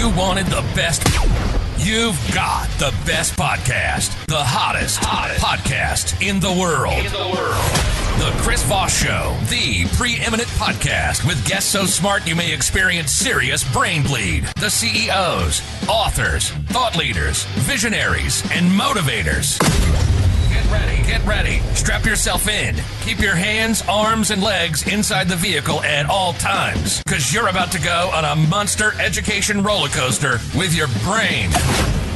you wanted the best, you've got the best podcast, the hottest podcast in the world. The Chris Voss Show, the preeminent podcast with guests so smart you may experience serious brain bleed. The CEOs, authors, thought leaders, visionaries, and motivators. Get ready. Strap yourself in. Keep your hands, arms, and legs inside the vehicle at all times, because you're about to go on a monster education roller coaster with your brain.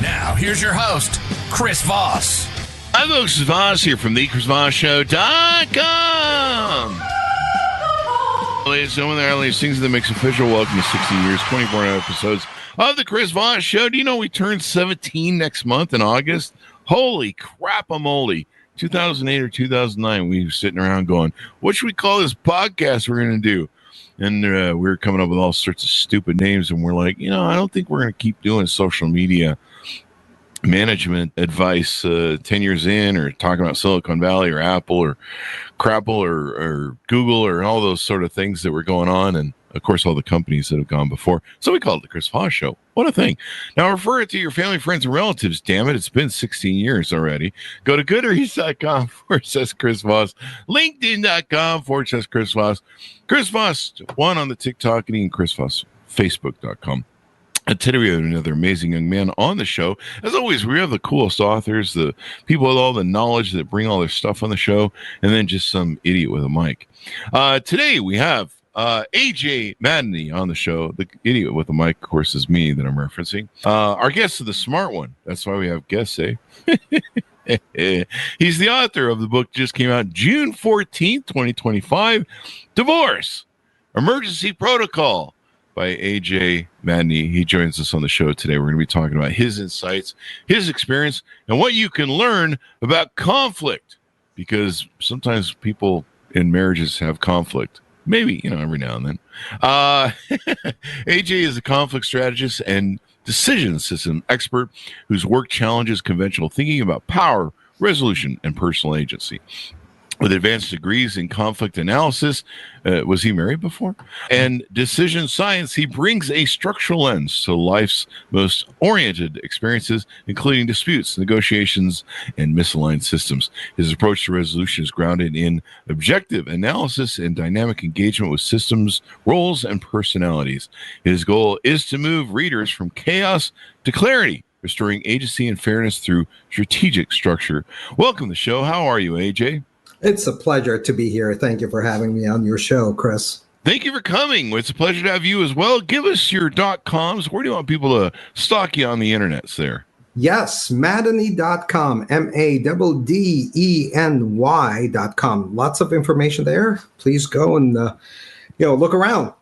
Now, here's your host, Chris Voss. Hi, folks. It's Voss here from thechrisvossshow.com. Ladies and gentlemen, there are these things that makes official. Welcome to 16 years, 24 episodes of the Chris Voss Show. Do you know we turn 17 next month in August? Holy crap-a-moly. 2008 or 2009, we were sitting around going, what should we call this podcast we're going to do? And we were coming up with all sorts of stupid names, and we're like, I don't think we're going to keep doing social media management advice 10 years in, or talking about Silicon Valley or Apple or Crapple or Google or all those sort of things that were going on, and of course all the companies that have gone before. So we called it the Chris Voss Show. What a thing. Now refer it to your family, friends, and relatives. Damn it, it's been 16 years already. Go to goodreads.com/Chris Voss, linkedin.com/Chris Voss, Chris Voss 1 on the TikTok, and even Chris Voss, Facebook.com. And today we have another amazing young man on the show. As always, we have the coolest authors, the people with all the knowledge that bring all their stuff on the show, and then just some idiot with a mic. Today we have AJ Maddeny on the show. The idiot with a mic, of course, is me that I'm referencing. Our guest is the smart one. That's why we have guests, eh? He's the author of the book, just came out June 14th, 2025, Divorce, Emergency Protocol, by AJ Maddeny. He joins us on the show today. We're going to be talking about his insights, his experience, and what you can learn about conflict, because sometimes people in marriages have conflict. Maybe, every now and then. AJ is a conflict strategist and decision system expert whose work challenges conventional thinking about power, resolution, and personal agency. With advanced degrees in conflict analysis, was he married before? And decision science, he brings a structural lens to life's most oriented experiences, including disputes, negotiations, and misaligned systems. His approach to resolution is grounded in objective analysis and dynamic engagement with systems, roles, and personalities. His goal is to move readers from chaos to clarity, restoring agency and fairness through strategic structure. Welcome to the show. How are you, AJ? It's a pleasure to be here. Thank you for having me on your show, Chris. Thank you for coming. It's a pleasure to have you as well. Give us your .coms. Where do you want people to stalk you on the internets there? Yes, Maddeny.com, MADDENY.com. Lots of information there. Please go and look around.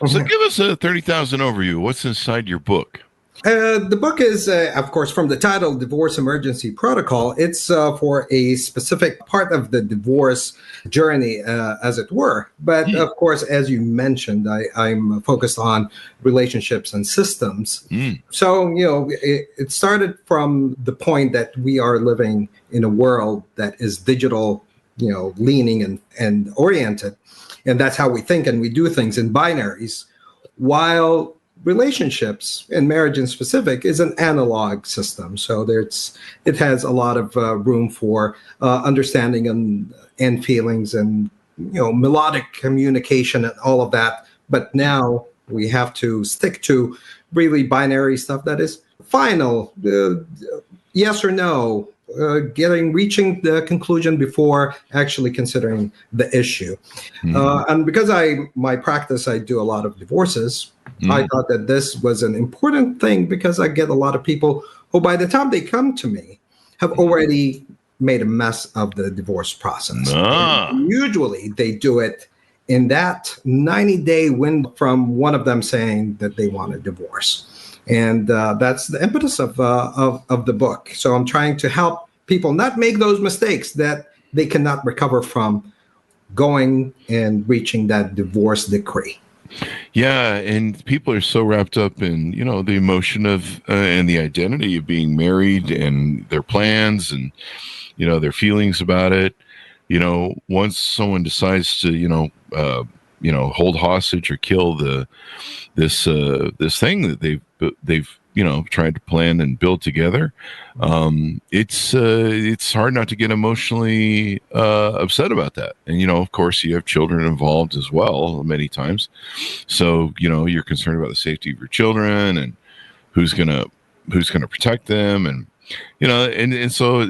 So give us a 30,000 overview. What's inside your book? The book is, of course, from the title, Divorce Emergency Protocol. It's for a specific part of the divorce journey, as it were. But, of course, as you mentioned, I'm focused on relationships and systems. So, it started from the point that we are living in a world that is digital, leaning and oriented. And that's how we think and we do things in binaries, while relationships and marriage in specific is an analog system. So it has a lot of room for understanding and feelings and, melodic communication and all of that. But now we have to stick to really binary stuff that is final, yes or no, reaching the conclusion before actually considering the issue. And because my practice, I do a lot of divorces. I thought that this was an important thing because I get a lot of people who, by the time they come to me, have already made a mess of the divorce process. Usually they do it in that 90-day window from one of them saying that they want a divorce. And that's the impetus of the book. So I'm trying to help people not make those mistakes that they cannot recover from going and reaching that divorce decree. Yeah, and people are so wrapped up in, the emotion of and the identity of being married and their plans and, their feelings about it. Once someone decides to, hold hostage or kill this thing that they've tried to plan and build together. It's hard not to get emotionally upset about that. And of course, you have children involved as well many times, so you're concerned about the safety of your children and who's gonna protect them, and and so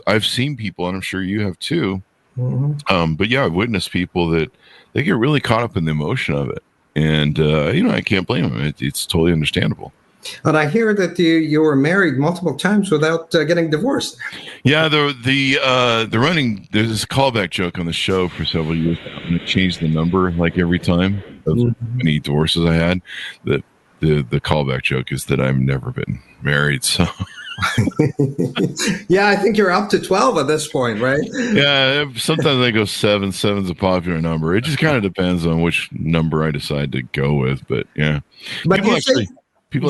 I've seen people, and I'm sure you have too. But yeah, I've witnessed people that they get really caught up in the emotion of it, and I can't blame them. It's totally understandable. And I hear that you were married multiple times without getting divorced. Yeah, the running, there's this callback joke on the show for several years now, and it changed the number like every time of many divorces I had. The callback joke is that I've never been married, so. Yeah, I think you're up to 12 at this point, right? Yeah, sometimes I go 7. 7's a popular number. It just kind of depends on which number I decide to go with, but yeah. But you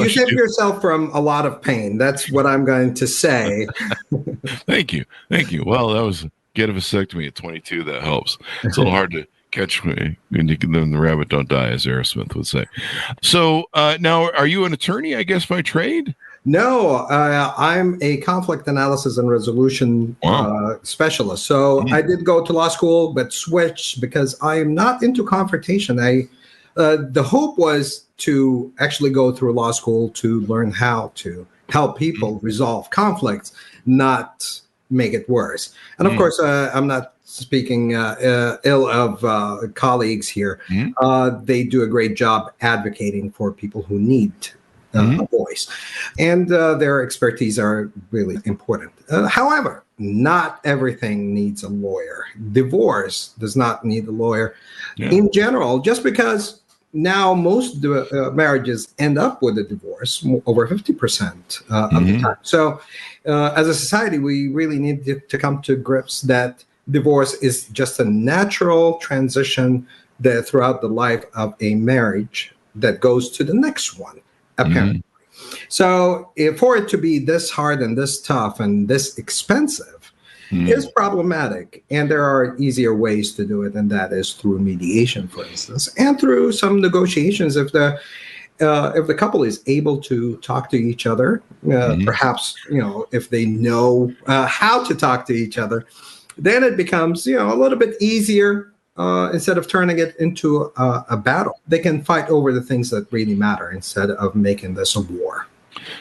save yourself from a lot of pain. That's what I'm going to say. Thank you. Well, that was get a vasectomy at 22. That helps. It's a little hard to catch me when the rabbit don't die, as Aerosmith would say. So now, are you an attorney, I guess, by trade? No, I'm a conflict analysis and resolution specialist. So I did go to law school, but switched because I am not into confrontation. The hope was to actually go through law school to learn how to help people resolve conflicts, not make it worse. And of course, I'm not speaking ill of colleagues here. They do a great job advocating for people who need a voice, and their expertise are really important. However, not everything needs a lawyer. Divorce does not need a lawyer in general, just because now most marriages end up with a divorce, over 50% of the time. So as a society, we really need to come to grips that divorce is just a natural transition that throughout the life of a marriage that goes to the next one, apparently. So for it to be this hard and this tough and this expensive is problematic. And there are easier ways to do it, and that is through mediation, for instance, and through some negotiations. If the couple is able to talk to each other, perhaps, if they know how to talk to each other, then it becomes, a little bit easier. Instead of turning it into a battle, they can fight over the things that really matter instead of making this a war.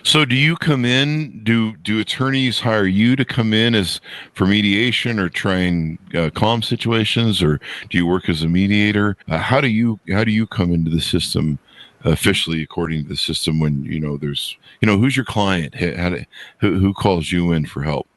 So do you come in, do attorneys hire you to come in for mediation or try and calm situations, or do you work as a mediator? How do you come into the system officially according to the system when, there's, who's your client? Who calls you in for help?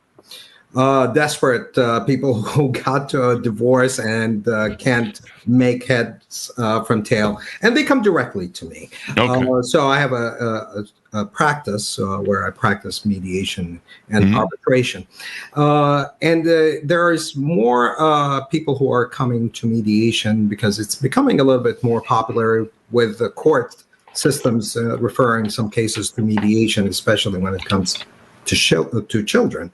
Desperate people who got to a divorce and can't make heads from tail, and they come directly to me. Okay. So I have a practice where I practice mediation and arbitration, and there is more people who are coming to mediation because it's becoming a little bit more popular with the court systems referring some cases to mediation, especially when it comes to children.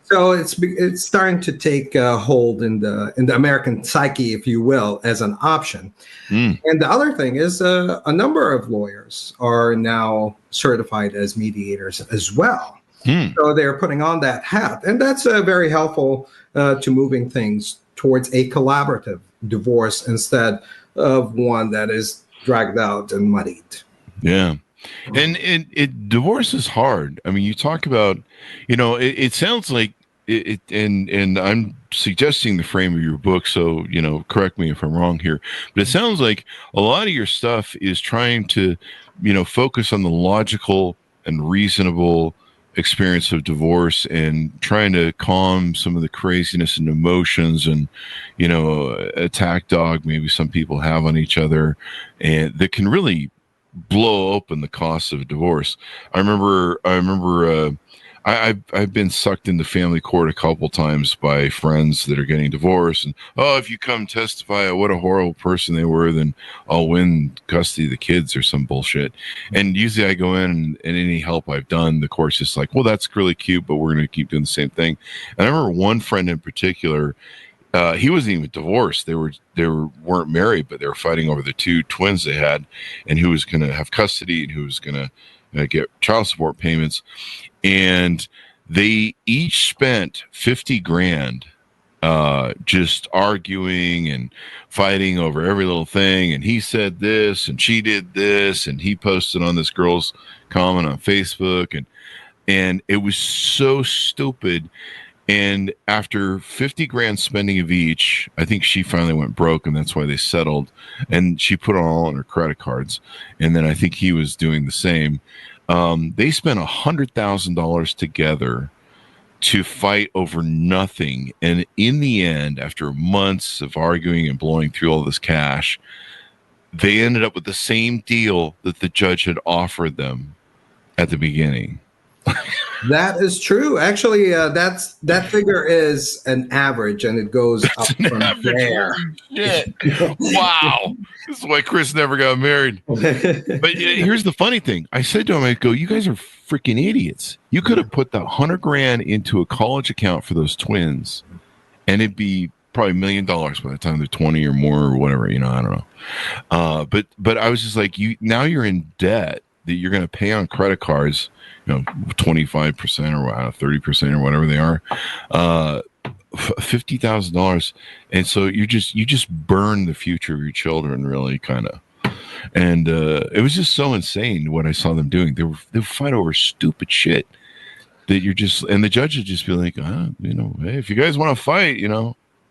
So it's starting to take hold in the American psyche, if you will, as an option. And the other thing is a number of lawyers are now certified as mediators as well. So they're putting on that hat, and that's very helpful to moving things towards a collaborative divorce instead of one that is dragged out and muddied. Yeah. And divorce is hard. I mean, you talk about, it sounds like it, and I'm suggesting the frame of your book. So, correct me if I'm wrong here, but it sounds like a lot of your stuff is trying to, focus on the logical and reasonable experience of divorce and trying to calm some of the craziness and emotions and, attack dog maybe some people have on each other, and that can really blow open the costs of divorce. I've been sucked into family court a couple times by friends that are getting divorced, and if you come testify what a horrible person they were, then I'll win custody of the kids or some bullshit. And usually I go in and any help I've done, the court's just like, well, that's really cute, but we're going to keep doing the same thing. And I remember one friend in particular, he wasn't even divorced. They weren't married, but they were fighting over the two twins they had, and who was going to have custody and who was going to get child support payments. And they each spent 50 grand just arguing and fighting over every little thing. And he said this and she did this, and he posted on this girl's comment on Facebook, and it was so stupid. And after 50 grand spending of each, I think she finally went broke, and that's why they settled. And she put it all on her credit cards. And then I think he was doing the same. They spent $100,000 together to fight over nothing. And in the end, after months of arguing and blowing through all this cash, they ended up with the same deal that the judge had offered them at the beginning. That is true. Actually, that figure is an average, and it goes up from there. Shit. Wow. This is why Chris never got married. But here's the funny thing. I said to him, I go, you guys are freaking idiots. You could have put that 100 grand into a college account for those twins, and it'd be probably $1 million by the time they're 20 or more or whatever, I don't know. But I was just like, now you're in debt that you're going to pay on credit cards, 25% or 30% or whatever they are, $50,000. And so you just burn the future of your children, really, kind of. And it was just so insane what I saw them doing. They would fight over stupid shit that and the judge would just be like, hey, if you guys want to fight,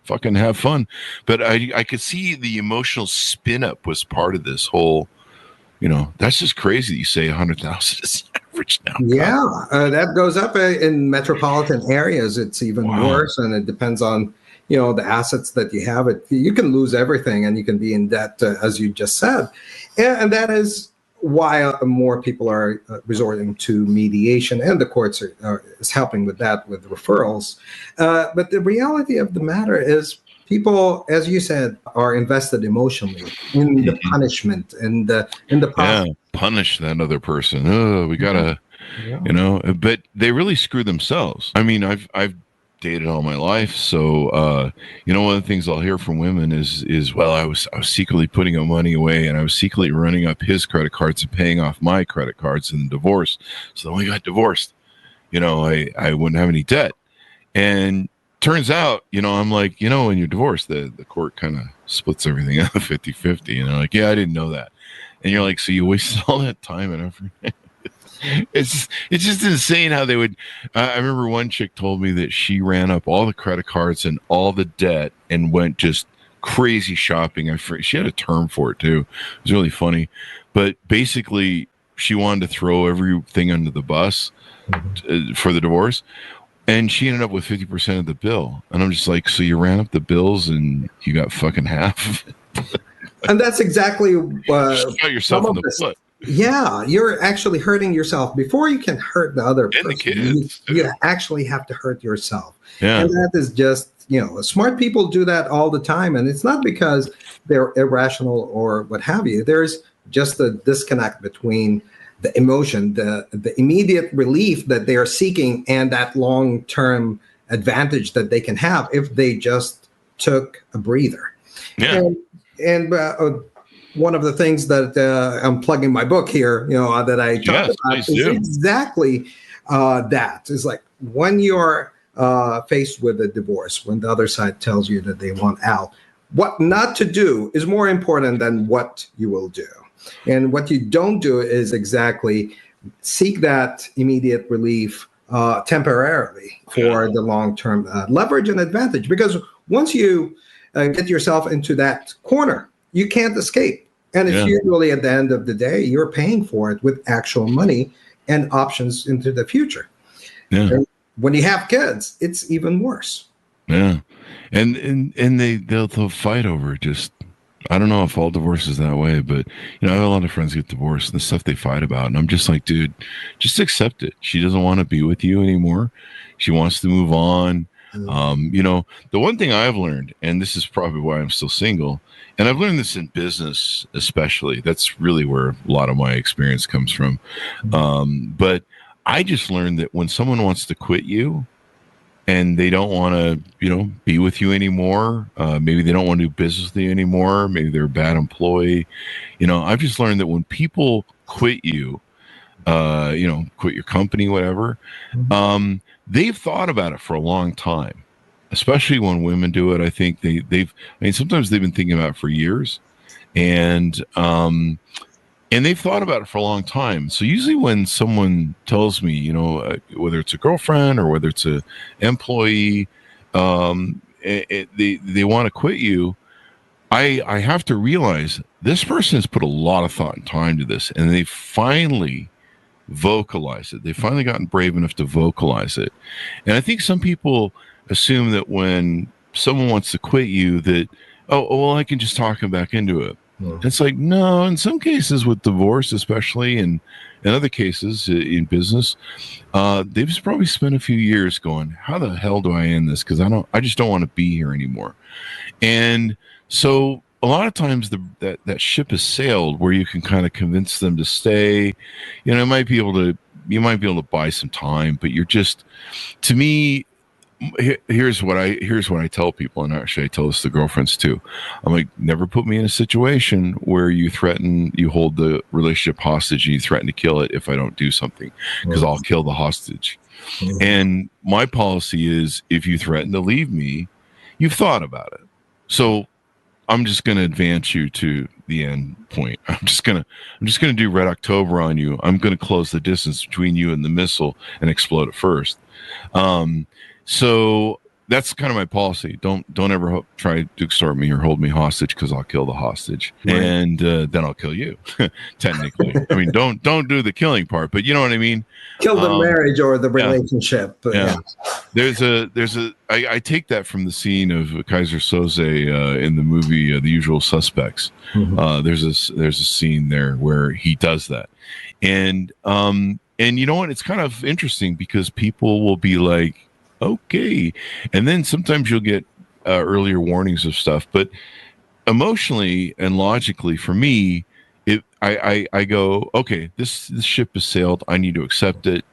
fucking have fun. But I could see the emotional spin up was part of this whole, that's just crazy. You say 100,000 is average now. Yeah, that goes up in metropolitan areas. It's even worse, and it depends on the assets that you have. You can lose everything, and you can be in debt, as you just said, and that is why more people are resorting to mediation, and the courts is helping with that with referrals. But the reality of the matter is, people, as you said, are invested emotionally in the punishment and in the process. Yeah, punish that other person. Oh, we gotta, But they really screw themselves. I mean, I've dated all my life, so one of the things I'll hear from women is well, I was secretly putting money away, and I was secretly running up his credit cards and paying off my credit cards in the divorce. So when we got divorced, I wouldn't have any debt. And turns out, I'm like, when you're divorced, the court kind of splits everything up 50-50. And they're like, yeah, I didn't know that. And you're like, so you wasted all that time and effort. It's just insane how they would. I remember one chick told me that she ran up all the credit cards and all the debt and went just crazy shopping. She had a term for it too. It was really funny. But basically, she wanted to throw everything under the bus for the divorce. And she ended up with 50% of the bill. And I'm just like, so you ran up the bills and you got fucking half? And that's exactly you got yourself in the foot. Yeah, you're actually hurting yourself. Before you can hurt the other person, the kids, you actually have to hurt yourself. Yeah. And that is just, smart people do that all the time. And it's not because they're irrational or what have you. There's just a disconnect between the emotion, the immediate relief that they are seeking, and that long-term advantage that they can have if they just took a breather. Yeah. And one of the things that I'm plugging my book here, that I talk about is exactly that. Is like when you're faced with a divorce, when the other side tells you that they want out, what not to do is more important than what you will do. And what you don't do is exactly seek that immediate relief temporarily for the long-term leverage and advantage. Because once you get yourself into that corner, you can't escape. And it's usually at the end of the day, you're paying for it with actual money and options into the future. Yeah. And when you have kids, it's even worse. Yeah. And they'll fight over just, I don't know if all divorce is that way, but I have a lot of friends get divorced and the stuff they fight about. And I'm just like, dude, just accept it. She doesn't want to be with you anymore. She wants to move on. The one thing I've learned, and this is probably why I'm still single, and I've learned this in business, especially, that's really where a lot of my experience comes from. But I just learned that when someone wants to quit you, and they don't want to, be with you anymore. Maybe they don't want to do business with you anymore. Maybe they're a bad employee. I've just learned that when people quit you, quit your company, whatever, they've thought about it for a long time, especially when women do it. I think sometimes they've been thinking about it for years, and they've thought about it for a long time. So usually when someone tells me, whether it's a girlfriend or whether it's a employee, they want to quit you, I have to realize this person has put a lot of thought and time to this, and they finally vocalize it. They've finally gotten brave enough to vocalize it. And I think some people assume that when someone wants to quit you that, well, I can just talk them back into it. It's like, no, in some cases with divorce, especially, and in other cases in business, they've just probably spent a few years going, how the hell do I end this? Because I just don't want to be here anymore. And so a lot of times that ship has sailed where you can kind of convince them to stay. You might be able to buy some time, but you're just, to me, here's what I tell people, and actually I tell this to girlfriends too. I'm like, never put me in a situation where you hold the relationship hostage and you threaten to kill it if I don't do something, because I'll kill the hostage. And my policy is, if you threaten to leave me, you've thought about it. So I'm just going to advance you to the end point. I'm just going to do Red October on you. I'm going to close the distance between you and the missile and explode it first. So that's kind of my policy. Don't ever try to extort me or hold me hostage, because I'll kill the hostage, and then I'll kill you. Technically, I mean, don't do the killing part, but you know what I mean. Kill the marriage or the relationship. Yeah. I take that from the scene of Kaiser Soze in the movie The Usual Suspects. There's a scene there where he does that, and you know what? It's kind of interesting because people will be like, okay. And then sometimes you'll get earlier warnings of stuff, but emotionally and logically for me, I go, okay, this ship has sailed. I need to accept it.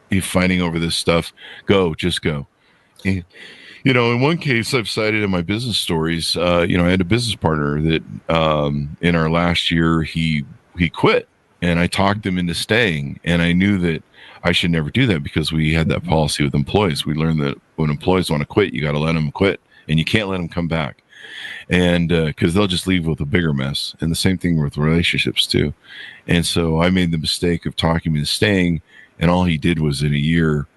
You're fighting over this stuff. Just go. And, in one case I've cited in my business stories, I had a business partner that in our last year, he quit, and I talked him into staying, and I knew that I should never do that because we had that policy with employees. We learned that when employees want to quit, you got to let them quit, and you can't let them come back. And because they'll just leave with a bigger mess. And the same thing with relationships too. And so I made the mistake of talking him into staying, and all he did was in a year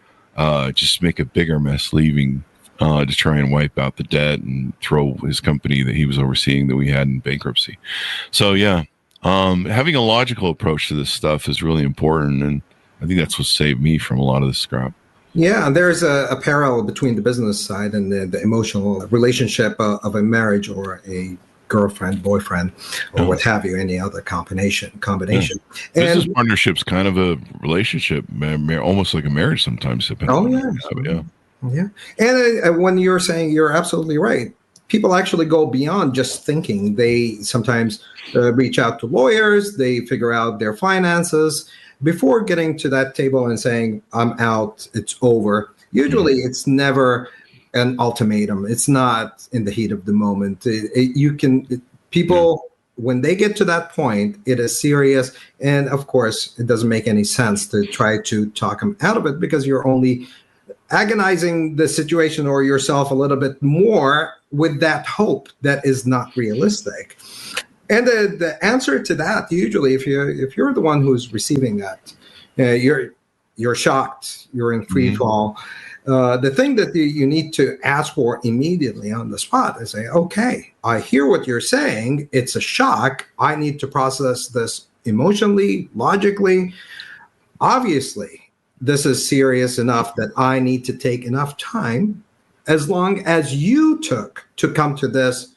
just make a bigger mess, leaving to try and wipe out the debt and throw his company that he was overseeing that we had in bankruptcy. So yeah, having a logical approach to this stuff is really important, and I think that's what saved me from a lot of the scrap. Yeah, there's a parallel between the business side and the emotional relationship of a marriage or a girlfriend, boyfriend, or what have you, any other combination. Yeah. Business partnership's kind of a relationship, almost like a marriage sometimes. Yeah. And when you're saying, you're absolutely right. People actually go beyond just thinking. They sometimes reach out to lawyers. They figure out their finances before getting to that table and saying, I'm out, it's over. Usually it's never an ultimatum. It's not in the heat of the moment. People, when they get to that point, it is serious. And of course, it doesn't make any sense to try to talk them out of it, because you're only agonizing the situation or yourself a little bit more with that hope that is not realistic. And the answer to that, usually, if you're the one who's receiving that, you're shocked, you're in free fall. The thing that you need to ask for immediately on the spot is say, okay, I hear what you're saying. It's a shock. I need to process this emotionally, logically. Obviously, this is serious enough that I need to take enough time, as long as you took to come to this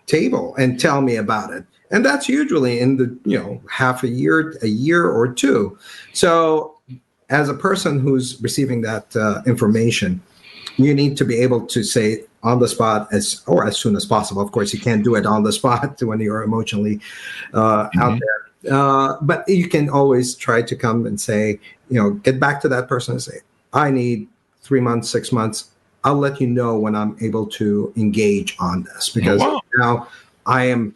table and tell me about it. And that's usually in the, half a year or two. So as a person who's receiving that information, you need to be able to say on the spot as soon as possible. Of course, you can't do it on the spot when you're emotionally out there. But you can always try to come and say, get back to that person and say, I need 3 months, 6 months, I'll let you know when I'm able to engage on this, because now I am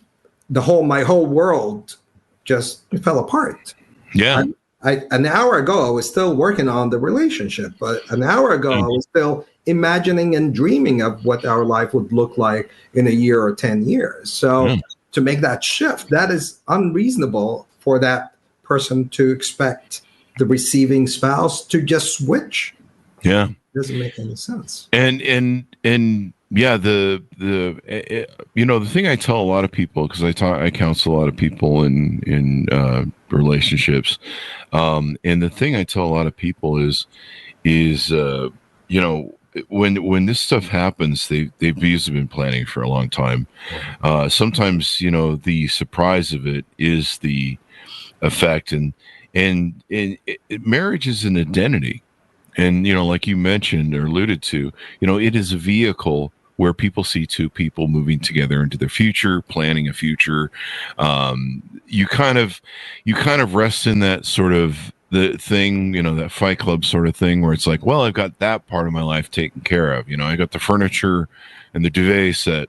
my whole world just fell apart. Yeah. An hour ago, I was still working on the relationship, but an hour ago, I was still imagining and dreaming of what our life would look like in a year or 10 years. So to make that shift, that is unreasonable for that person to expect the receiving spouse to just switch. Yeah. It doesn't make any sense. And yeah, the thing I tell a lot of people, because I counsel a lot of people in relationships, and the thing I tell a lot of people is when this stuff happens, they've usually been planning for a long time. Sometimes the surprise of it is the effect, and marriage is an identity. And, like you mentioned or alluded to, it is a vehicle where people see two people moving together into their future, planning a future. You kind of rest in that sort of the thing, that Fight Club sort of thing where it's like, well, I've got that part of my life taken care of. I got the furniture and the duvet set,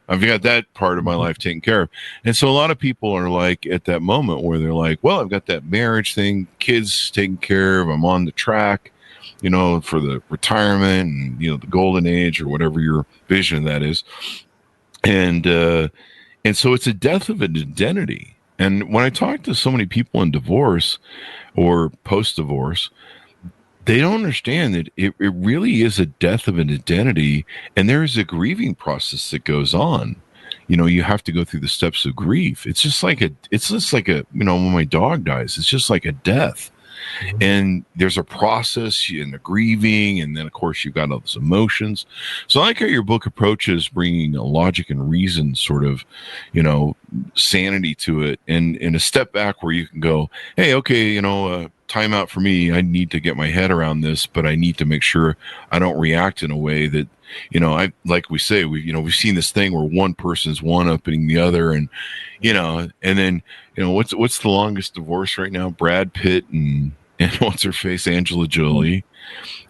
I've got that part of my life taken care of. And so a lot of people are like at that moment where they're like, well, I've got that marriage thing, kids taken care of. I'm on the track, for the retirement and, the golden age or whatever your vision of that is. And so it's a death of an identity. And when I talk to so many people in divorce or post-divorce, they don't understand that it really is a death of an identity, and there is a grieving process that goes on. You have to go through the steps of grief. It's just like when my dog dies, it's just like a death. And there's a process in the grieving, and then of course you've got all those emotions. So I like how your book approaches bringing a logic and reason sort of, sanity to it, and a step back where you can go, hey, okay, time out for me. I need to get my head around this, but I need to make sure I don't react in a way that, I like we say, we've seen this thing where one person's one-upping the other, and then what's the longest divorce right now? Brad Pitt and what's her face, Angela Jolie.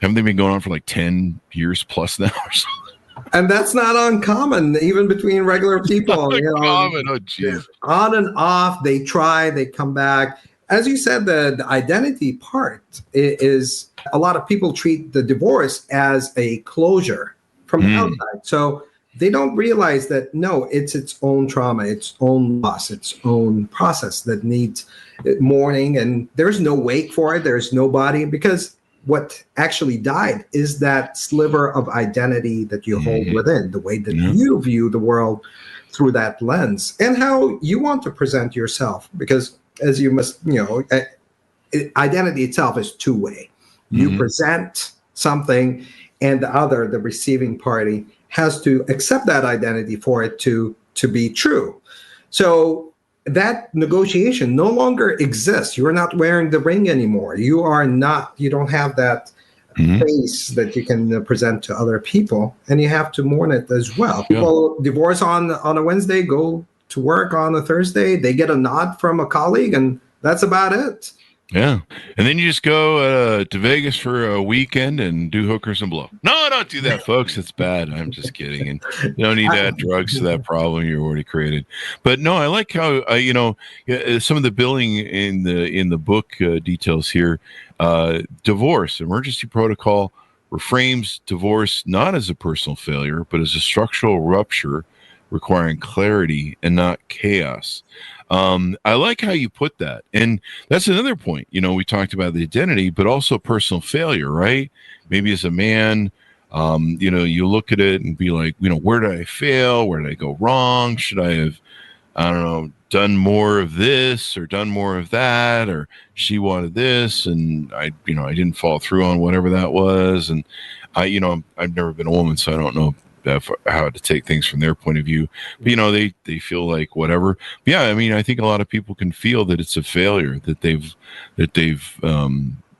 Haven't they been going on for like 10 years plus now or something? And that's not uncommon, even between regular people. Uncommon. Oh, geez. On and off, they try, they come back. As you said, the identity part is a lot of people treat the divorce as a closure from the outside. So they don't realize that, no, it's its own trauma, its own loss, its own process that needs mourning. And there's no wake for it. There's nobody, because what actually died is that sliver of identity that you hold within, the way that you view the world through that lens, and how you want to present yourself. Because as you must, identity itself is two-way. You present something, and the receiving party, has to accept that identity for it to be true. So that negotiation no longer exists. You're not wearing the ring anymore. You don't have that face that you can present to other people, and you have to mourn it as well. People divorce on a Wednesday, go to work on a Thursday, they get a nod from a colleague, and that's about it. Yeah. And then you just go to Vegas for a weekend and do hookers and blow. No, don't do that, folks. It's bad. I'm just kidding. And you don't need to add drugs to that problem you already created. But no, I like how, some of the billing in the book details here. Divorce, emergency protocol reframes divorce not as a personal failure, but as a structural rupture requiring clarity and not chaos. I like how you put that. And that's another point. We talked about the identity, but also personal failure, right? Maybe as a man, you look at it and be like, where did I fail? Where did I go wrong? Should I have, done more of this or done more of that? Or she wanted this and I didn't follow through on whatever that was. And I've never been a woman, so I don't know how to take things from their point of view, but they feel like whatever. But yeah, I think a lot of people can feel that it's a failure, that they've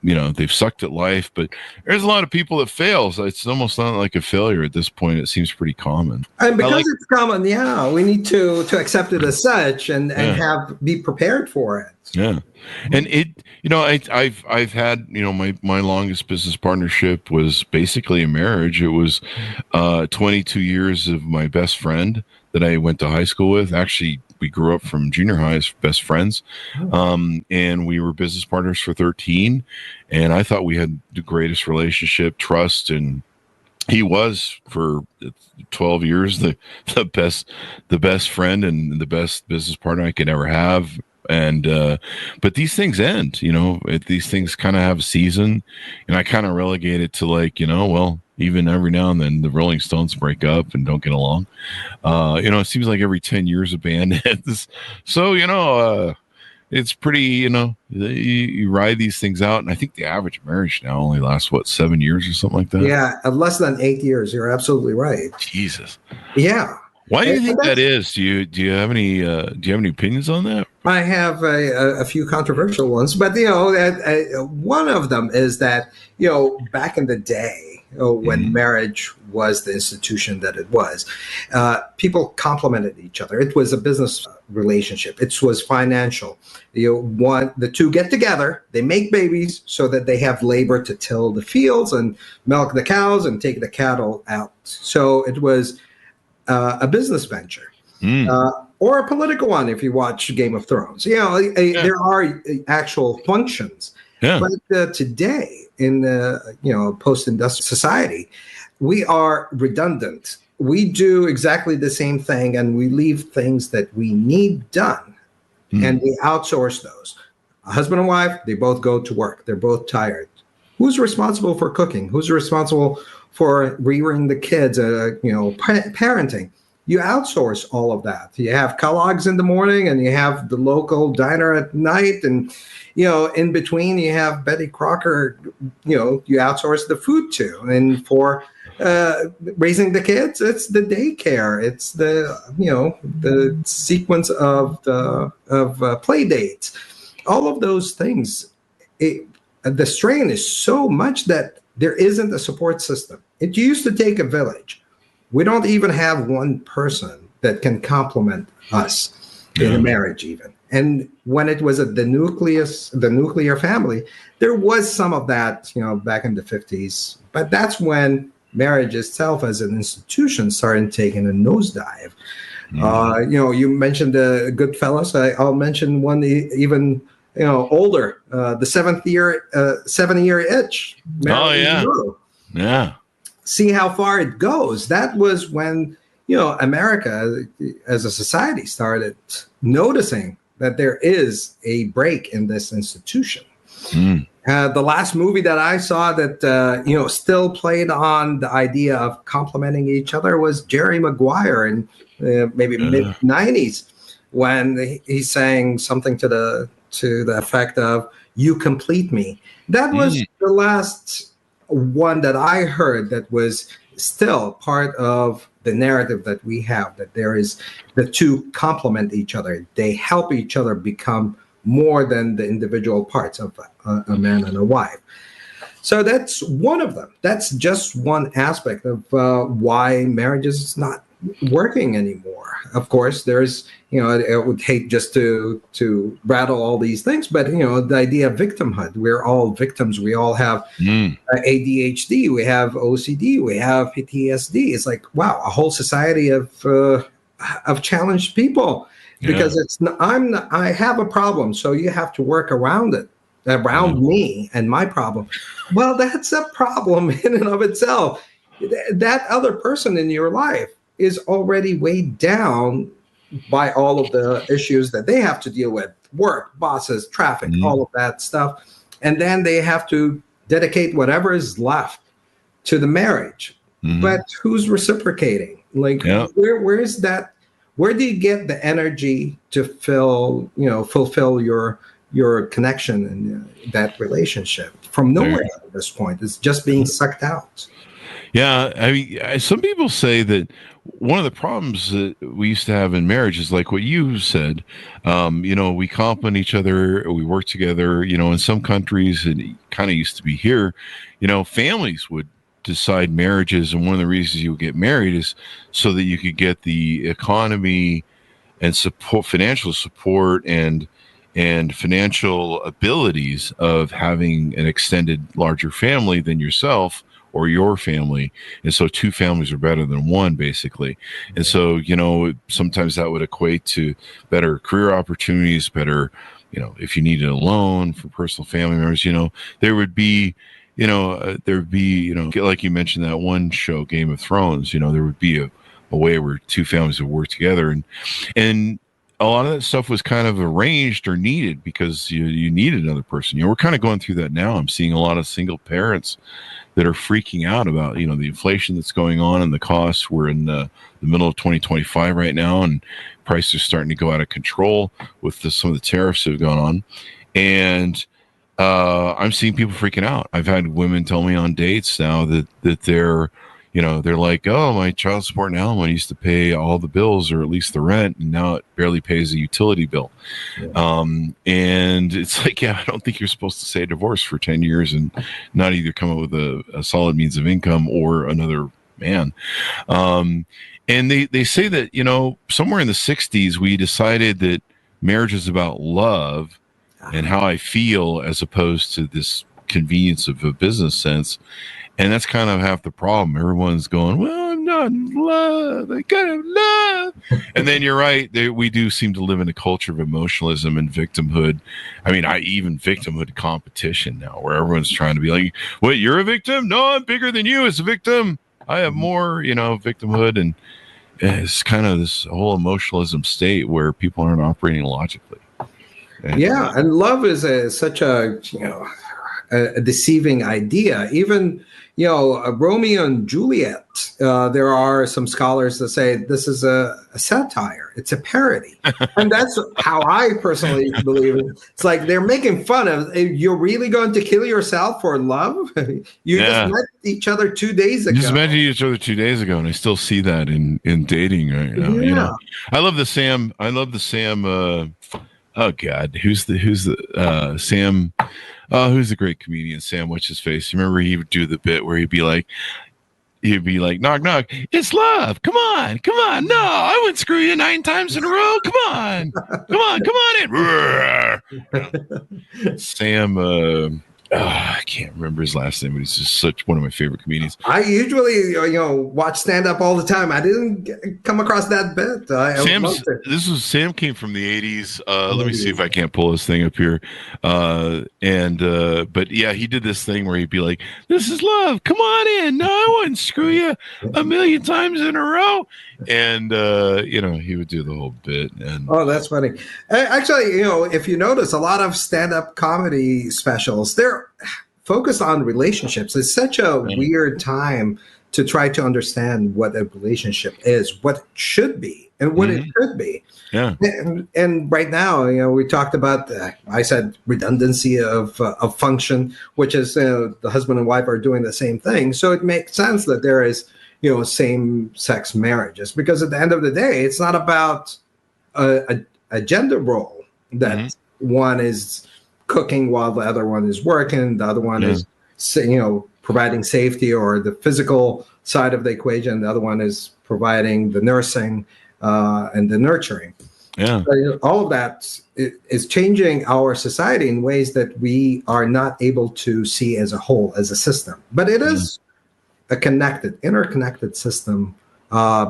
they've sucked at life, but there's a lot of people that fail. So it's almost not like a failure at this point. It seems pretty common. And because it's common, we need to accept it as such and be prepared for it. Yeah. And I've had, my longest business partnership was basically a marriage. It was 22 years of my best friend that I went to high school with. Actually, we grew up from junior high as best friends. And we were business partners for 13. And I thought we had the greatest relationship, trust, and he was for 12 years the best friend and the best business partner I could ever have. And but these things end, these things kind of have a season, and I kind of relegate it to like, even every now and then the Rolling Stones break up and don't get along. It seems like every 10 years a band ends. So, it's pretty, you ride these things out. And I think the average marriage now only lasts, 7 years or something like that? Yeah, less than 8 years. You're absolutely right. Jesus. Yeah. Why do you think that is? Do you have any opinions on that? I have a few controversial ones, but one of them is that back in the day when marriage was the institution that it was, people complemented each other. It was a business relationship. It was financial. The two get together, they make babies so that they have labor to till the fields and milk the cows and take the cattle out. So it was a business venture, or a political one. If you watch Game of Thrones, there are actual functions. Yeah. But today, in post-industrial society, we are redundant. We do exactly the same thing, and we leave things that we need done, and we outsource those. A husband and wife, they both go to work. They're both tired. Who's responsible for cooking? Who's responsible for rearing the kids, parenting? You outsource all of that. You have Kellogg's in the morning and you have the local diner at night. And, in between you have Betty Crocker, you outsource the food to. And for raising the kids, it's the daycare. It's the sequence of play dates. All of those things, the strain is so much that there isn't a support system. It used to take a village. We don't even have one person that can complement us in a marriage even. And when it was the nuclear family, there was some of that, back in the 50s. But that's when marriage itself as an institution started taking a nosedive. You mentioned the Goodfellas. I'll mention one even older, the 7-year itch. Yeah. See how far it goes. That was when, America as a society started noticing that there is a break in this institution. The last movie that I saw that, still played on the idea of complementing each other was Jerry Maguire in maybe mid-90s, when he sang something to the effect of "You complete me." That was the last one that I heard that was still part of the narrative that we have, that there is the two complement each other. They help each other become more than the individual parts of a man and a wife. So that's one of them. That's just one aspect of why marriage is not working anymore. Of course, there's, I would hate just to rattle all these things, but, the idea of victimhood, we're all victims. We all have ADHD, we have OCD, we have PTSD. It's like, wow, a whole society of challenged people, because I have a problem, so you have to work around it, around me and my problem. Well, that's a problem in and of itself. That other person in your life is already weighed down by all of the issues that they have to deal with, work, bosses, traffic, all of that stuff. And then they have to dedicate whatever is left to the marriage. But who's reciprocating? Like, where is that? Where do you get the energy to fulfill your connection and that relationship? From nowhere at this point. It's just being sucked out. Yeah, I mean, some people say that one of the problems that we used to have in marriage is like what you said. We complement each other, we work together. In some countries, and it kind of used to be here, families would decide marriages, and one of the reasons you would get married is so that you could get the economy and support, financial support, and financial abilities of having an extended larger family than yourself or your family. And so two families are better than one, basically. And so, sometimes that would equate to better career opportunities, better, if you needed a loan for personal family members, there would be, like you mentioned that one show, Game of Thrones, there would be a way where two families would work together. And a lot of that stuff was kind of arranged or needed because you needed another person. We're kind of going through that now. I'm seeing a lot of single parents that are freaking out about, the inflation that's going on and the costs. We're in the middle of 2025 right now, and prices are starting to go out of control with some of the tariffs that have gone on. And I'm seeing people freaking out. I've had women tell me on dates now that they're, they're like, oh, my child support and alimony used to pay all the bills or at least the rent, and now it barely pays a utility bill. Yeah. And it's like, I don't think you're supposed to say divorce for 10 years and not either come up with a solid means of income or another man. And they say that, somewhere in the 60s, we decided that marriage is about love and how I feel as opposed to this convenience of a business sense. And that's kind of half the problem. Everyone's going, well, I'm not in love. I gotta have love. And then you're right. We do seem to live in a culture of emotionalism and victimhood. I mean, even victimhood competition now, where everyone's trying to be like, what, you're a victim? No, I'm bigger than you as a victim. I have more, victimhood. And it's kind of this whole emotionalism state where people aren't operating logically. And love is such a deceiving idea. Even Romeo and Juliet. There are some scholars that say this is a satire. It's a parody, and that's how I personally believe it. It's like they're making fun of. You're really going to kill yourself for love? You just met each other 2 days ago. Just met each other 2 days ago, and I still see that in dating right now. Yeah. I love the Sam. Oh God, who's the Sam? Oh, who's the great comedian? Sam, what's his face? You remember he would do the bit where he'd be like, knock, knock. It's love. Come on. No, I wouldn't screw you 9 times in a row. Come on in. Sam, I can't remember his last name, but he's just such one of my favorite comedians. I usually, watch stand up all the time. I didn't come across that bit. Sam came from the 80s. Let me see if I can't pull this thing up here. But yeah, he did this thing where he'd be like, "This is love. Come on in. No, I wouldn't screw you 1,000,000 times in a row." And he would do the whole bit. And that's funny. Actually, if you notice, a lot of stand-up comedy specials, they're focused on relationships. It's such a weird time to try to understand what a relationship is, what it should be, and what it could be. Yeah. And right now, we talked about, I said, redundancy of function, which is the husband and wife are doing the same thing. So it makes sense that there is, same-sex marriages, because at the end of the day, it's not about a gender role that one is cooking while the other one is working, the other one is, providing safety or the physical side of the equation, the other one is providing the nursing and the nurturing. Yeah. All of that is changing our society in ways that we are not able to see as a whole, as a system. But it is a interconnected system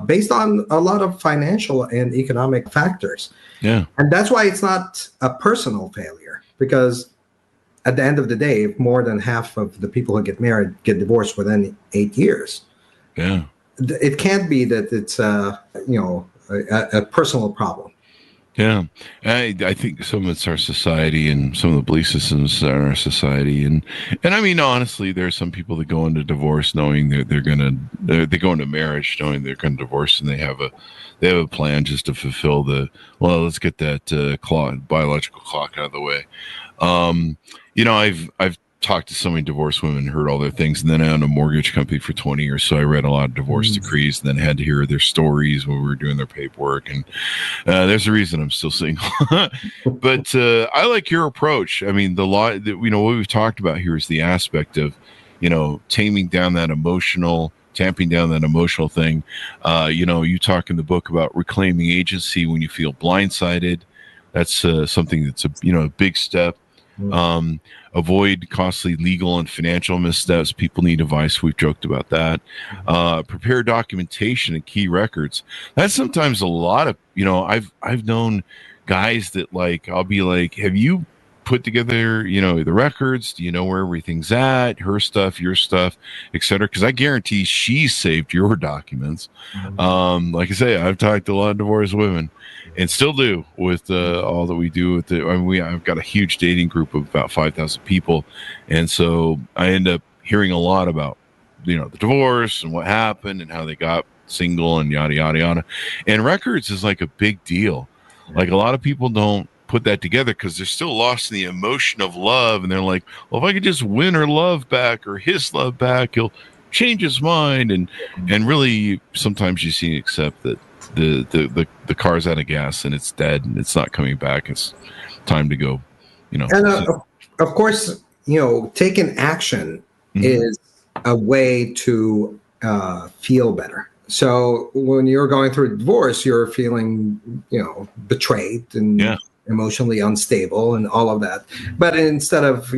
based on a lot of financial and economic factors. Yeah. And that's why it's not a personal failure, because at the end of the day, if more than half of the people who get married get divorced within 8 years, it can't be that it's a personal problem. Yeah, I think some of it's our society and some of the belief systems in our society, and I mean, honestly, there are some people that go into divorce knowing that they go into marriage knowing they're going to divorce, and they have a plan just to fulfill let's get that biological clock out of the way. I've talked to so many divorced women, heard all their things, and then I owned a mortgage company for 20 years, so I read a lot of divorce decrees, and then had to hear their stories when we were doing their paperwork, and there's a reason I'm still single. But I like your approach. I mean, what we've talked about here is the aspect of, tamping down that emotional thing. You talk in the book about reclaiming agency when you feel blindsided. That's something that's a big step. Avoid costly legal and financial missteps. People need advice. We've joked about that. Prepare documentation and key records. That's sometimes a lot of, I've known guys that I'll be like, have you put together, the records? Do you know where everything's at? Her stuff, your stuff, etc. Because I guarantee she's saved your documents. Like I say, I've talked to a lot of divorced women, and still do with all that we do with I've got a huge dating group of about 5,000 people, and so I end up hearing a lot about the divorce and what happened and how they got single and yada yada yada. And records is like a big deal. Like, a lot of people don't put that together because they're still lost in the emotion of love, and they're like, well, if I could just win her love back or his love back, he'll change his mind. And really, sometimes you see accept that the car's out of gas and it's dead and it's not coming back. It's time to go. And of course, taking action is a way to feel better. So when you're going through a divorce, you're feeling, betrayed and emotionally unstable and all of that. But instead of,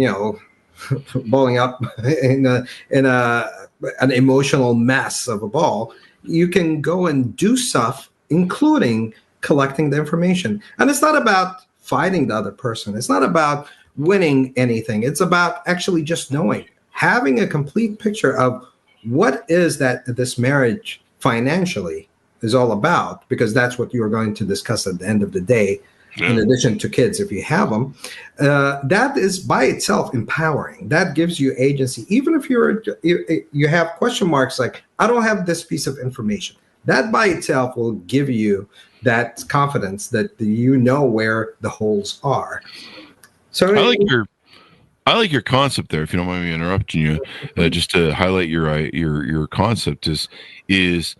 balling up in an emotional mess of a ball, you can go and do stuff, including collecting the information. And it's not about fighting the other person. It's not about winning anything. It's about actually just knowing, having a complete picture of what is that this marriage financially is all about, because that's what you're going to discuss at the end of the day, in addition to kids, if you have them. That is by itself empowering. That gives you agency. Even if you have question marks like, I don't have this piece of information, that by itself will give you that confidence that you know where the holes are. So I like your concept there. If you don't mind me interrupting you, just to highlight your concept is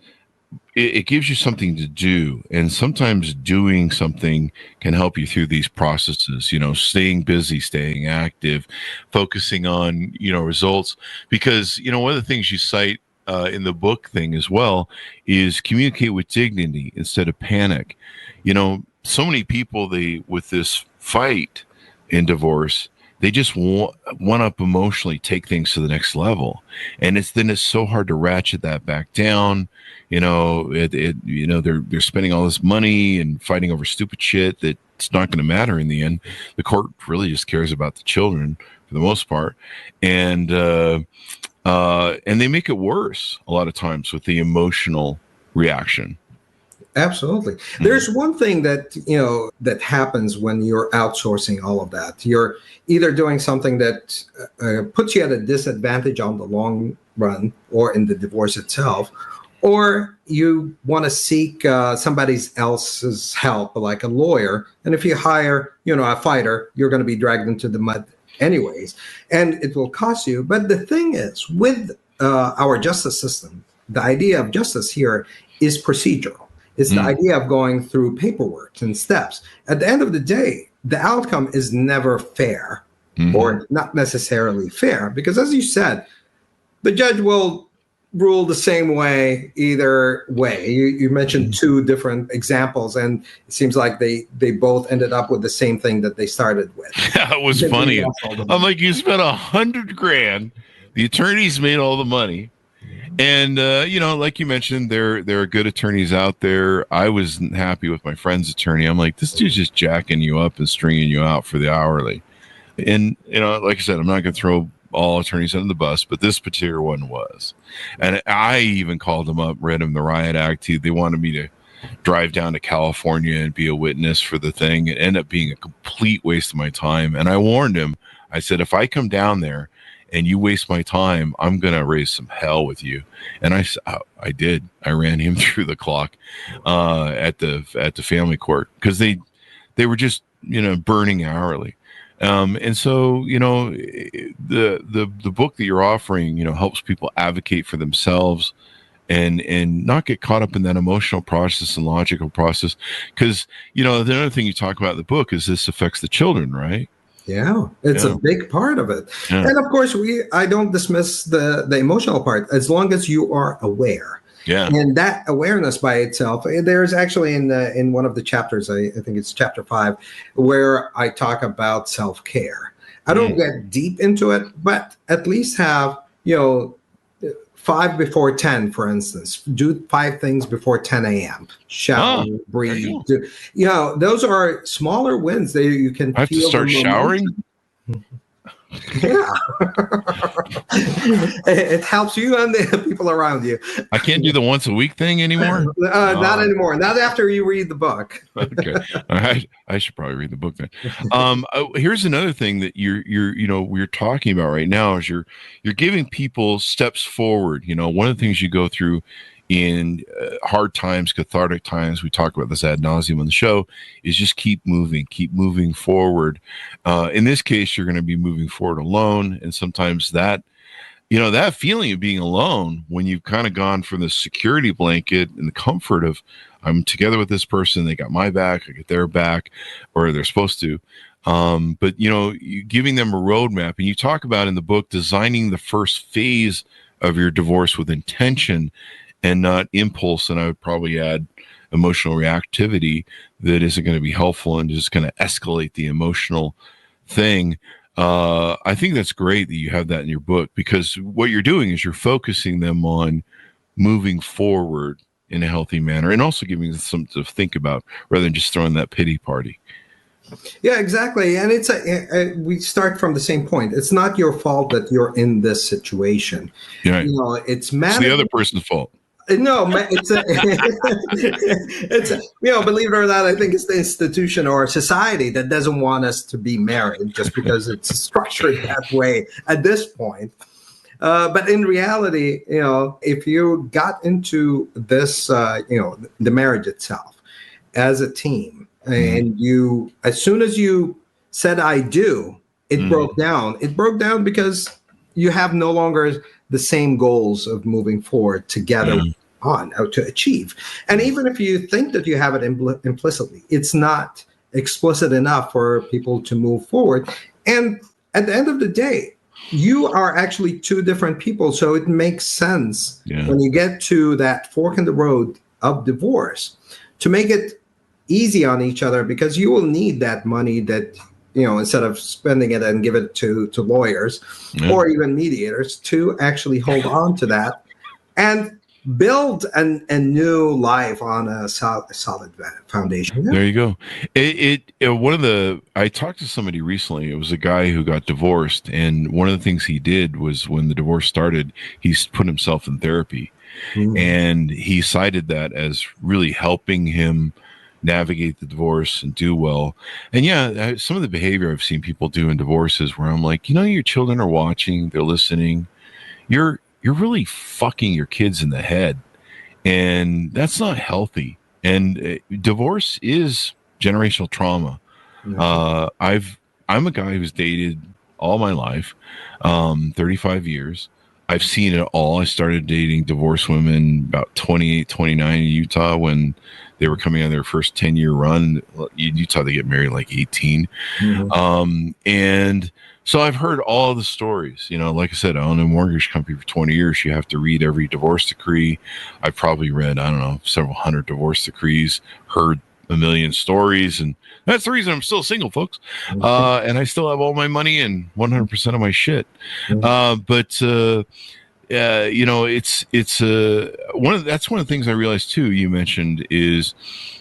it gives you something to do, and sometimes doing something can help you through these processes. Staying busy, staying active, focusing on results. Because one of the things you cite in the book thing as well is communicate with dignity instead of panic. So many people with this fight in divorce, they just want up emotionally, take things to the next level, and it's so hard to ratchet that back down. They're spending all this money and fighting over stupid shit that it's not going to matter in the end. The court really just cares about the children for the most part, and they make it worse a lot of times with the emotional reaction. Absolutely. There's one thing that, that happens when you're outsourcing all of that. You're either doing something that puts you at a disadvantage on the long run or in the divorce itself, or you want to seek somebody else's help, like a lawyer. And if you hire, a fighter, you're going to be dragged into the mud anyways, and it will cost you. But the thing is, with our justice system, the idea of justice here is procedural. It's the idea of going through paperwork and steps. At the end of the day, the outcome is never fair, or not necessarily fair, because as you said, the judge will rule the same way either way. You mentioned two different examples, and it seems like they both ended up with the same thing that they started with. Yeah, it was funny. I'm like, you spent $100,000. The attorneys made all the money. And, like you mentioned, there are good attorneys out there. I wasn't happy with my friend's attorney. I'm like, this dude's just jacking you up and stringing you out for the hourly. And, like I said, I'm not going to throw all attorneys under the bus, but this particular one was. And I even called him up, read him the riot act. They wanted me to drive down to California and be a witness for the thing. It ended up being a complete waste of my time. And I warned him. I said, if I come down there and you waste my time, I'm going to raise some hell with you. And I did. I ran him through the clock at the family court, because they were just, burning hourly. And so, the book that you're offering, helps people advocate for themselves and not get caught up in that emotional process and logical process. Because, the other thing you talk about in the book is this affects the children, right? Yeah, it's a big part of it. Yeah. And of course, I don't dismiss the emotional part as long as you are aware. Yeah. And that awareness by itself, there's actually in one of the chapters, I think it's chapter 5, where I talk about self-care. I don't get deep into it, but at least have, 5 before 10, for instance. Do 5 things before 10 a.m. Shower, breathe. Those are smaller wins that you can I have to start showering? Yeah. It helps you and the people around you. I can't do the once a week thing anymore? Not anymore. Not after you read the book. Okay. All right. I should probably read the book then. Here's another thing that we're talking about right now is you're giving people steps forward. One of the things you go through in hard times, cathartic times, we talk about this ad nauseum on the show, is just keep moving forward. In this case, you're going to be moving forward alone. And sometimes that feeling of being alone, when you've kind of gone from the security blanket and the comfort of, I'm together with this person, they got my back, I get their back, or they're supposed to. But you giving them a roadmap, and you talk about in the book, designing the first phase of your divorce with intention and not impulse. And I would probably add emotional reactivity that isn't going to be helpful and just going to escalate the emotional thing. I think that's great that you have that in your book, because what you're doing is you're focusing them on moving forward in a healthy manner and also giving them something to think about rather than just throwing that pity party. Yeah, exactly. And it's we start from the same point. It's not your fault that you're in this situation. Right. It's the other person's fault. No, it's believe it or not, I think it's the institution or society that doesn't want us to be married just because it's structured that way at this point. But in reality, if you got into this, the marriage itself as a team, and as soon as you said, I do, it broke down. It broke down because you have no longer the same goals of moving forward together to achieve. And even if you think that you have it implicitly, it's not explicit enough for people to move forward. And at the end of the day, you are actually 2 different people. So it makes sense when you get to that fork in the road of divorce to make it easy on each other, because you will need that money that, instead of spending it and give it to lawyers or even mediators, to actually hold on to that and build a new life on a solid foundation. There you go. I talked to somebody recently. It was a guy who got divorced, and one of the things he did was, when the divorce started, he put himself in therapy, and he cited that as really helping him navigate the divorce and do well. And some of the behavior I've seen people do in divorces, where I'm like, your children are watching, they're listening, you're really fucking your kids in the head, and that's not healthy. And divorce is generational trauma. I'm a guy who's dated all my life, 35 years. I've seen it all. I started dating divorced women about 28, 29 in Utah when they were coming on their first 10-year run. In Utah, they get married like 18. And so I've heard all the stories. Like I said, I own a mortgage company for 20 years. You have to read every divorce decree. I've probably read, I don't know, several hundred divorce decrees, heard a million stories. And that's the reason I'm still single, folks. And I still have all my money and 100% of my shit. It's that's one of the things I realized too, you mentioned, is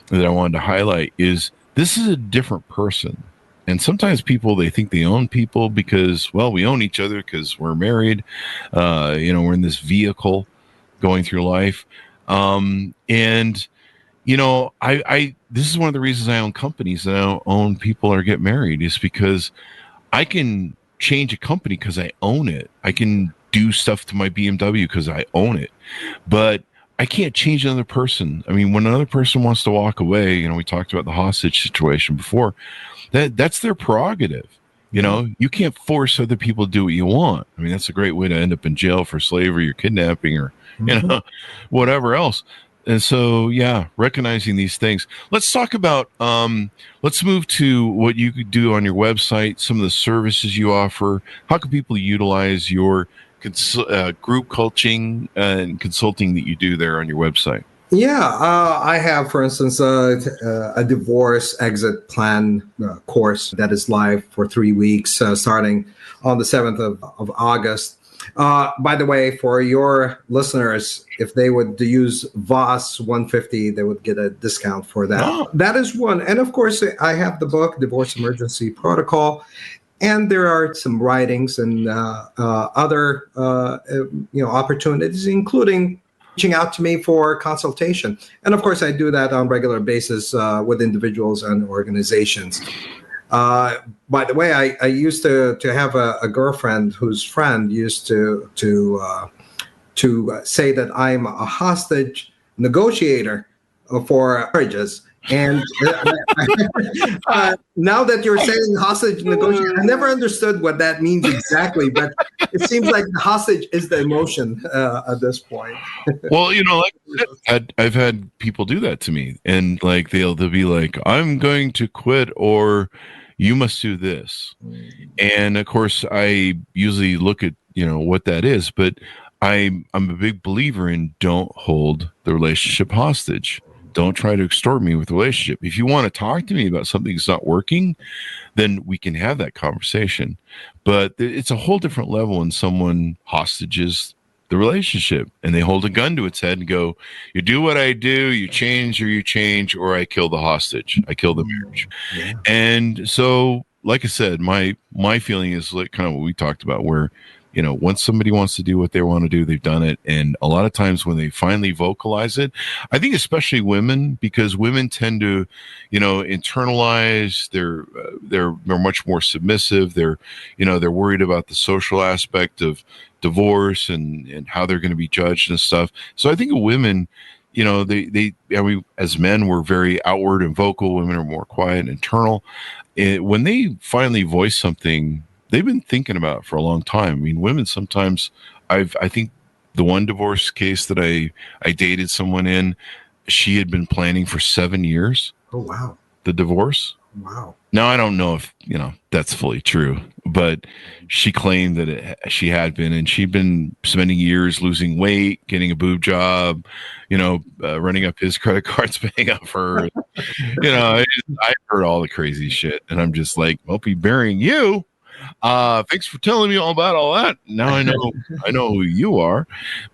that I wanted to highlight, is this is a different person. And sometimes people, they think they own people because, well, we own each other because we're married. We're in this vehicle going through life. This is one of the reasons I own companies, that I don't own people or get married, is because I can change a company because I own it. I can do stuff to my BMW because I own it, but I can't change another person. I mean, when another person wants to walk away, we talked about the hostage situation before, that's their prerogative. You know, you can't force other people to do what you want. I mean, that's a great way to end up in jail for slavery or kidnapping or, whatever else. And so, yeah, recognizing these things. Let's talk about, let's move to what you could do on your website, some of the services you offer. How can people utilize your group coaching and consulting that you do there on your website? Yeah, I have, for instance, a divorce exit plan course that is live for 3 weeks, starting on the 7th of August. By the way, for your listeners, if they would use Voss 150, they would get a discount for that. Oh. That is one. And of course, I have the book, Divorce Emergency Protocol. And there are some writings and other opportunities, including reaching out to me for consultation. And of course, I do that on a regular basis with individuals and organizations. By the way, I used to have a girlfriend whose friend used to say that I'm a hostage negotiator for marriages. And now that you're saying hostage negotiator, I never understood what that means exactly, but it seems like the hostage is the emotion at this point. Well, you know, like I've had people do that to me, and like they'll be like, "I'm going to quit," or "You must do this," and of course, I usually look at what that is, but I'm a big believer in don't hold the relationship hostage. Don't try to extort me with the relationship. If you want to talk to me about something that's not working, then we can have that conversation. But it's a whole different level when someone hostages the relationship and they hold a gun to its head and go, "You do what I do, you change, or I kill the hostage. I kill the marriage." Yeah. And so, like I said, my feeling is like kind of what we talked about, where once somebody wants to do what they want to do, they've done it. And a lot of times when they finally vocalize it, I think especially women, because women tend to, internalize, they're much more submissive. They're worried about the social aspect of divorce and how they're going to be judged and stuff. So I think women, as men, we're very outward and vocal. Women are more quiet and internal. When they finally voice something they've been thinking about it for a long time. I mean, women sometimes, I think the one divorce case that I dated someone in, she had been planning for 7 years. Oh, wow. The divorce. Wow. Now, I don't know if, that's fully true, but she claimed that she had been, and she'd been spending years losing weight, getting a boob job, running up his credit cards, paying up for, I heard all the crazy shit, and I'm just like, I'll be burying you. Thanks for telling me all about all that. Now I know who you are,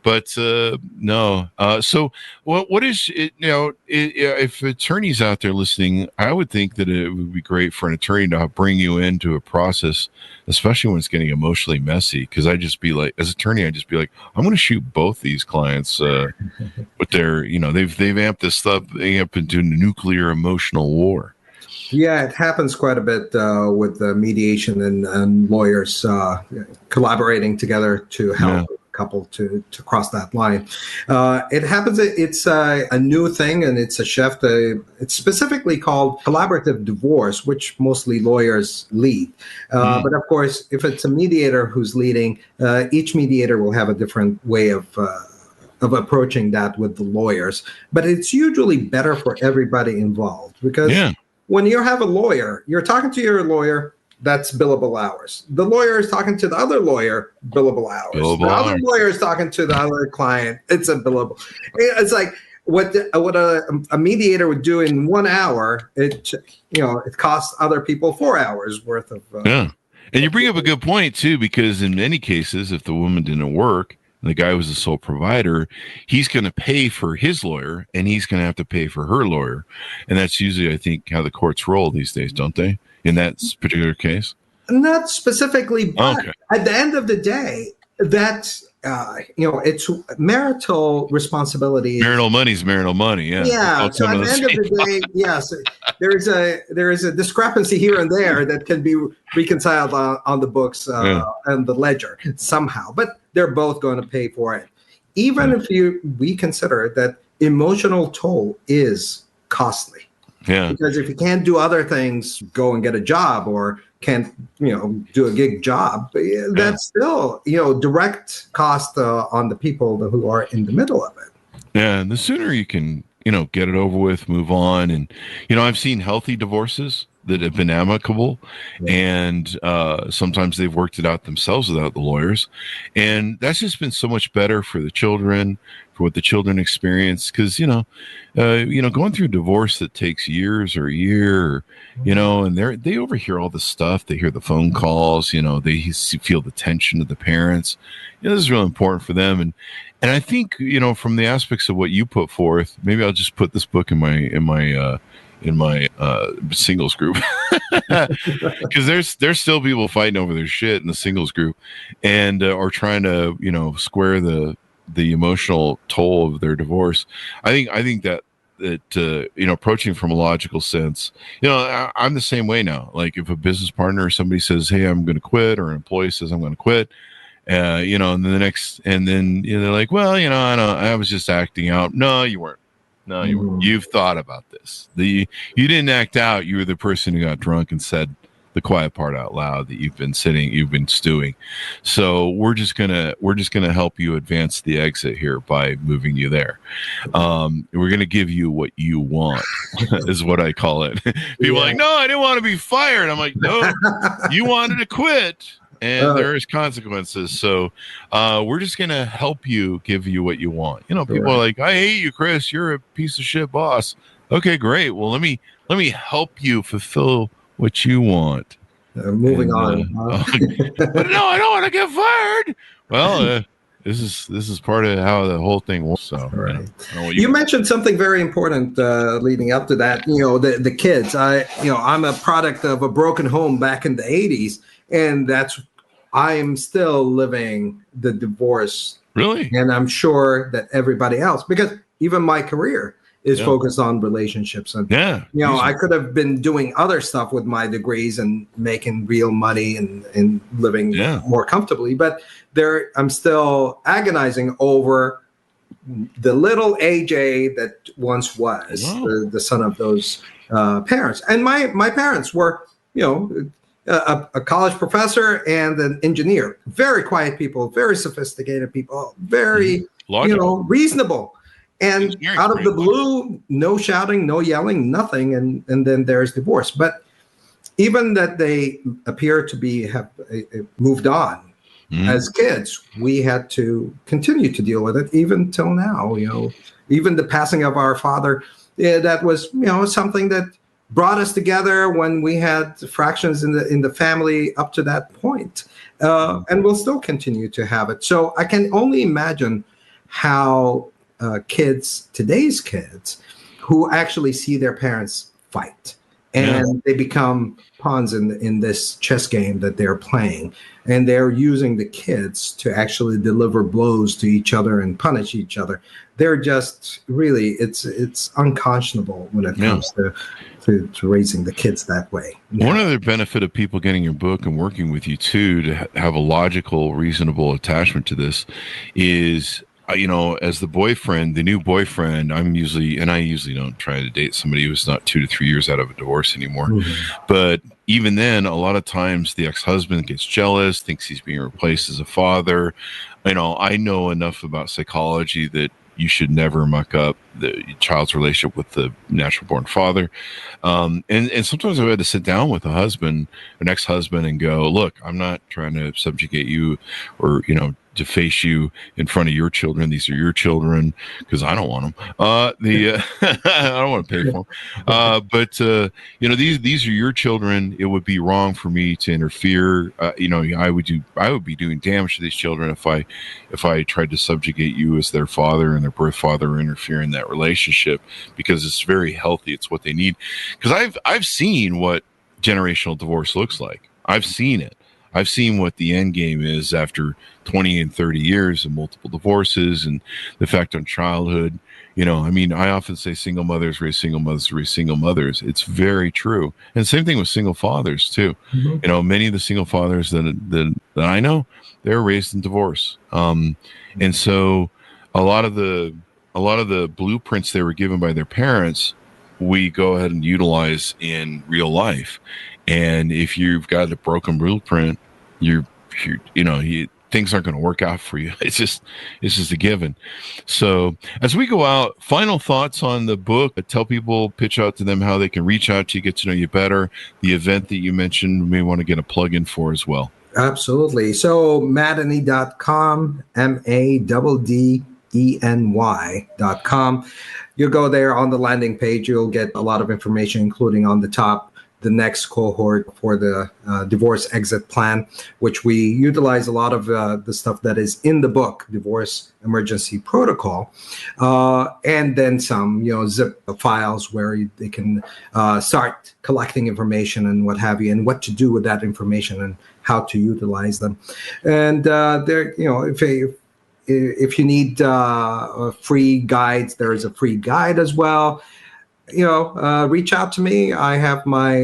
but no. So what is it? If attorneys out there listening, I would think that it would be great for an attorney to bring you into a process, especially when it's getting emotionally messy. Because I just be like, as attorney, I just be like, I'm going to shoot both these clients with their, they've amped this stuff, into nuclear emotional war. Yeah, it happens quite a bit with mediation and lawyers collaborating together to help a couple to cross that line. It happens. It's a new thing, and it's a shift. It's specifically called collaborative divorce, which mostly lawyers lead. But of course, if it's a mediator who's leading, each mediator will have a different way of approaching that with the lawyers. But it's usually better for everybody involved because. Yeah. When you have a lawyer, you're talking to your lawyer, that's billable hours. The lawyer is talking to the other lawyer, billable hours. Other lawyer is talking to the other client, it's a billable. It's like what a mediator would do in 1 hour, it costs other people 4 hours worth of. Yeah. And you bring up a good point, too, because in many cases, if the woman didn't work, and the guy was the sole provider, he's going to pay for his lawyer and he's going to have to pay for her lawyer. And that's usually, I think, how the courts roll these days, don't they? In that particular case? Not specifically, but at the end of the day, that's, it's marital responsibility. Marital money's marital money, yeah. Yeah, so at the end of the day, yes, there is a discrepancy here and there that can be reconciled on the books and the ledger somehow, but they're both going to pay for it. Even if we consider that emotional toll is costly. Yeah. Because if you can't do other things, go and get a job or can't, do a gig job, but that's still, direct cost on the people who are in the middle of it. Yeah, and the sooner you can, get it over with, move on. And, I've seen healthy divorces that have been amicable, and sometimes they've worked it out themselves without the lawyers. And that's just been so much better for the children, for what the children experience. Because, going through divorce that takes years or a year, and they overhear all the stuff. They hear the phone calls, they feel the tension of the parents. This is really important for them. And I think, from the aspects of what you put forth, maybe I'll just put this book in my singles group, because there's still people fighting over their shit in the singles group, and or trying to square the emotional toll of their divorce. I think that approaching from a logical sense, I'm the same way now. Like if a business partner or somebody says, "Hey, I'm going to quit," or an employee says, "I'm going to quit," and then they're like, "Well, I was just acting out." No, you weren't. No, you weren't. You've thought about this. You didn't act out. You were the person who got drunk and said the quiet part out loud that you've been stewing. So we're just gonna help you advance the exit here by moving you there. We're gonna give you what you want, is what I call it. People are like, "No, I didn't want to be fired." I'm like, "No, you wanted to quit. And there's consequences. So we're just going to help you, give you what you want." People are like, "I hate you, Chris. You're a piece of shit boss." Okay, great. Well, let me help you fulfill what you want. Moving on. But no, I don't want to get fired. Well, this is part of how the whole thing works. So, right. You mentioned something very important leading up to that. The kids. I'm a product of a broken home back in the 80s. And I am still living the divorce. Really? And I'm sure that everybody else, because even my career is focused on relationships. And, I could have been doing other stuff with my degrees and making real money and living more comfortably. But I'm still agonizing over the little AJ that once was the son of those parents. And my parents were, a college professor and an engineer, very quiet people, very sophisticated people, very, reasonable. And out of the blue, no shouting, no yelling, nothing. And then there's divorce. But even that they appear to have moved on as kids, we had to continue to deal with it even till now. Even the passing of our father, that was, something that brought us together when we had fractions in the family up to that point. And we'll still continue to have it. So I can only imagine how today's kids, who actually see their parents fight, and they become pawns in this chess game that they're playing. And they're using the kids to actually deliver blows to each other and punish each other. They're just really, it's unconscionable when it comes to raising the kids that way. One other benefit of people getting your book and working with you too, to have a logical, reasonable attachment to this, is, as the new boyfriend, I usually don't try to date somebody who's not 2 to 3 years out of a divorce anymore. But even then, a lot of times the ex-husband gets jealous, thinks he's being replaced as a father. I know enough about psychology that you should never muck up the child's relationship with the natural born father. And sometimes I've had to sit down with an ex-husband, and go, "Look, I'm not trying to subjugate you or, deface you in front of your children. These are your children," because I don't want them. I don't want to pay for them. But these are your children. It would be wrong for me to interfere. I would be doing damage to these children if I tried to subjugate you as their father and their birth father, or interfere in that relationship, because it's very healthy. It's what they need. Because I've seen what generational divorce looks like. I've seen it. I've seen what the end game is after 20 and 30 years of multiple divorces, and the effect on childhood. I often say single mothers raise single mothers raise single mothers. It's very true. And same thing with single fathers too. Many of the single fathers that I know, they're raised in divorce. And so a lot of the blueprints they were given by their parents, we go ahead and utilize in real life. And if you've got a broken blueprint, things aren't going to work out for you. It's just a given. So as we go out, final thoughts on the book. Tell people, pitch out to them how they can reach out to you, get to know you better. The event that you mentioned, we may want to get a plug in for as well. Absolutely. So Maddeny.com, MADDENY.com. You go there on the landing page, you'll get a lot of information, including on the top, the next cohort for the divorce exit plan, which we utilize a lot of the stuff that is in the book, Divorce Emergency Protocol, and then some, zip files where they can start collecting information and what have you, and what to do with that information and how to utilize them. And there, if you need free guides, there is a free guide as well. Reach out to me. I have my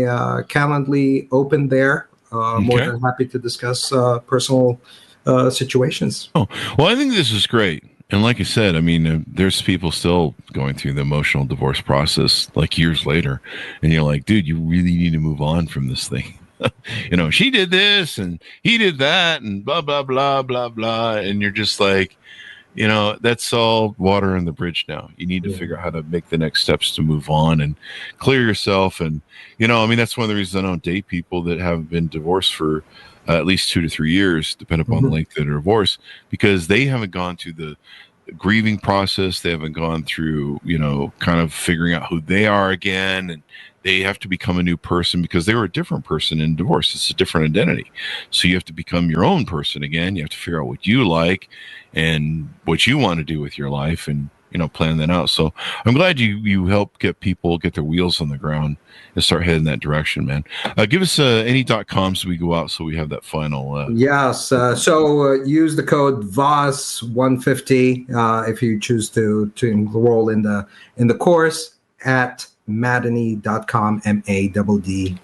Calendly open there. More than happy to discuss personal situations. Oh, well, I think this is great. And like I said, I mean, there's people still going through the emotional divorce process like years later. And you're like, dude, you really need to move on from this thing. She did this and he did that and blah, blah, blah, blah, blah. And you're just like, that's all water on the bridge now. You need to figure out how to make the next steps to move on and clear yourself. And, that's one of the reasons I don't date people that have been divorced for at least 2 to 3 years, depending upon the length of their divorce, because they haven't gone through the grieving process. They haven't gone through, kind of figuring out who they are again. And they have to become a new person because they were a different person in divorce. It's a different identity. So you have to become your own person again. You have to figure out what you like and what you want to do with your life and, plan that out. So I'm glad you help get people get their wheels on the ground and start heading that direction, man. Give us any .com so we go out so we have that final. Yes. So use the code Voss 150 if you choose to enroll in the course at Maddeny.com, MADDENY.com.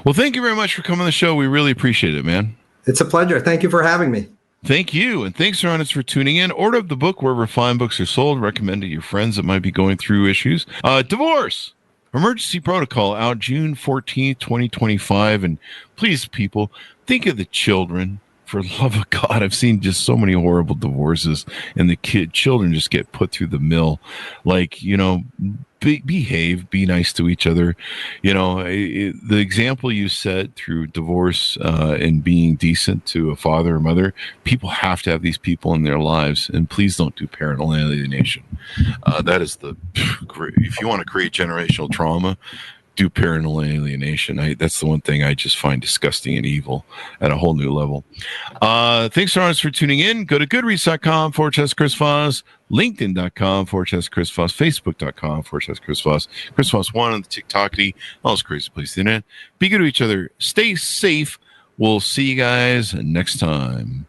Well, thank you very much for coming on the show. We really appreciate it, man. It's a pleasure. Thank you for having me. Thank you. And thanks, Ernest, for tuning in. Order up the book wherever fine books are sold. Recommend it to your friends that might be going through issues. Divorce Emergency Protocol out June 14th, 2025. And please, people, think of the children. For the love of God, I've seen just so many horrible divorces, and the children just get put through the mill. Like, behave, be nice to each other. The example you set through divorce and being decent to a father or mother, people have to have these people in their lives, and please don't do parental alienation. That is if you want to create generational trauma, do parental alienation. That's the one thing I just find disgusting and evil at a whole new level. Thanks for tuning in. Go to goodreads.com/Chris Voss, LinkedIn.com/Chris Voss, Facebook.com/Chris Voss, Chris Voss 1 on the TikTokity, all those crazy places to the internet. Be good to each other. Stay safe. We'll see you guys next time.